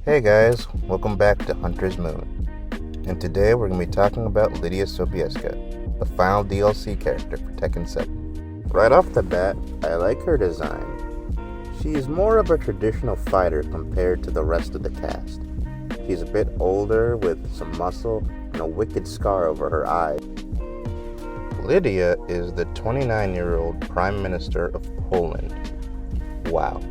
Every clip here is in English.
Hey guys, welcome back to Hunter's Moon. And today we're going to be talking about Lidia Sobieska, the final DLC character for Tekken 7. Right off the bat, I like her design. She's more of a traditional fighter compared to the rest of the cast. She's a bit older with some muscle and a wicked scar over her eye. Lidia is the 29-year-old Prime Minister of Poland. Wow.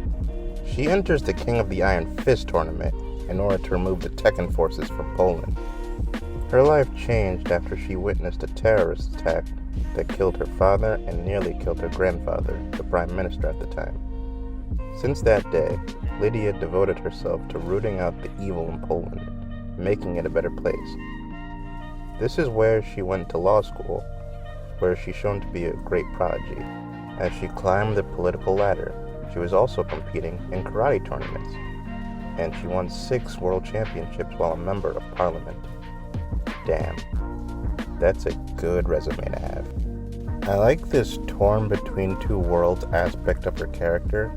She enters the King of the Iron Fist tournament in order to remove the Tekken forces from Poland. Her life changed after she witnessed a terrorist attack that killed her father and nearly killed her grandfather, the Prime Minister at the time. Since that day, Lidia devoted herself to rooting out the evil in Poland, making it a better place. This is where she went to law school, where she's shown to be a great prodigy. As she climbed the political ladder, she was also competing in karate tournaments, and she won 6 world championships while a member of parliament. Damn, that's a good resume to have. I like this torn between two worlds aspect of her character,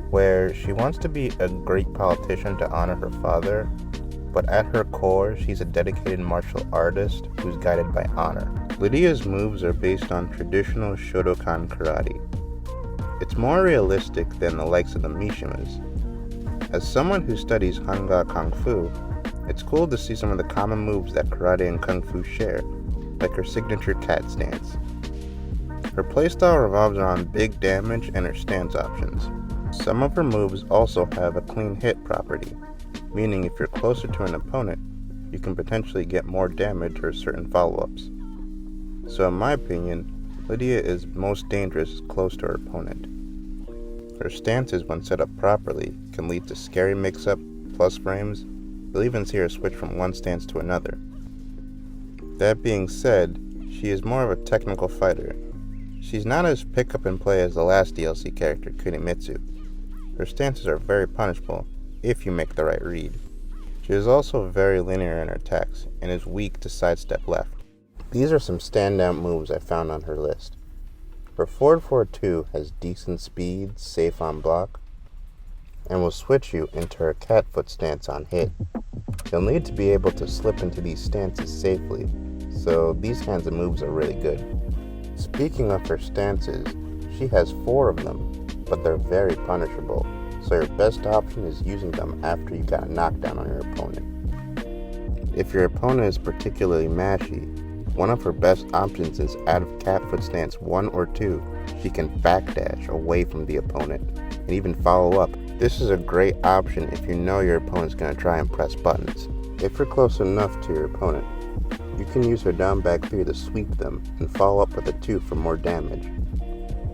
where she wants to be a great politician to honor her father, but at her core, she's a dedicated martial artist who's guided by honor. Lidia's moves are based on traditional Shotokan karate. It's more realistic than the likes of the Mishimas. As someone who studies Hanga Kung Fu, it's cool to see some of the common moves that karate and Kung Fu share, like her signature cat stance. Her playstyle revolves around big damage and her stance options. Some of her moves also have a clean hit property, meaning if you're closer to an opponent, you can potentially get more damage or certain follow-ups. So in my opinion, Lidia is most dangerous close to her opponent. Her stances, when set up properly, can lead to scary mix-up, plus frames. You'll even see her switch from one stance to another. That being said, she is more of a technical fighter. She's not as pick-up and play as the last DLC character, Kunimitsu. Her stances are very punishable, if you make the right read. She is also very linear in her attacks, and is weak to sidestep left. These are some standout moves I found on her list. Her forward 4-2 has decent speed, safe on block, and will switch you into her cat foot stance on hit. You'll need to be able to slip into these stances safely, so these kinds of moves are really good. Speaking of her stances, she has 4 of them, but they're very punishable, so your best option is using them after you got a knockdown on your opponent. If your opponent is particularly mashy, one of her best options is out of cat foot stance 1 or 2, she can backdash away from the opponent and even follow up. This is a great option if you know your opponent's going to try and press buttons. If you're close enough to your opponent, you can use her down back 3 to sweep them and follow up with a 2 for more damage.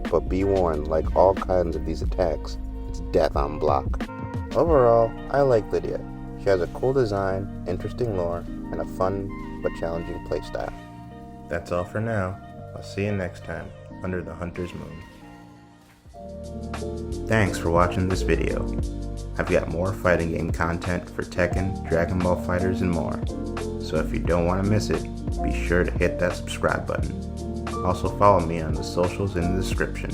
But be warned, like all kinds of these attacks, it's death on block. Overall, I like Lidia. She has a cool design, interesting lore, and a fun but challenging playstyle. That's all for now. I'll see you next time under the Hunter's Moon. Thanks for watching this video. I've got more fighting game content for Tekken, Dragon Ball FighterZ, and more. So if you don't want to miss it, be sure to hit that subscribe button. Also follow me on the socials in the description.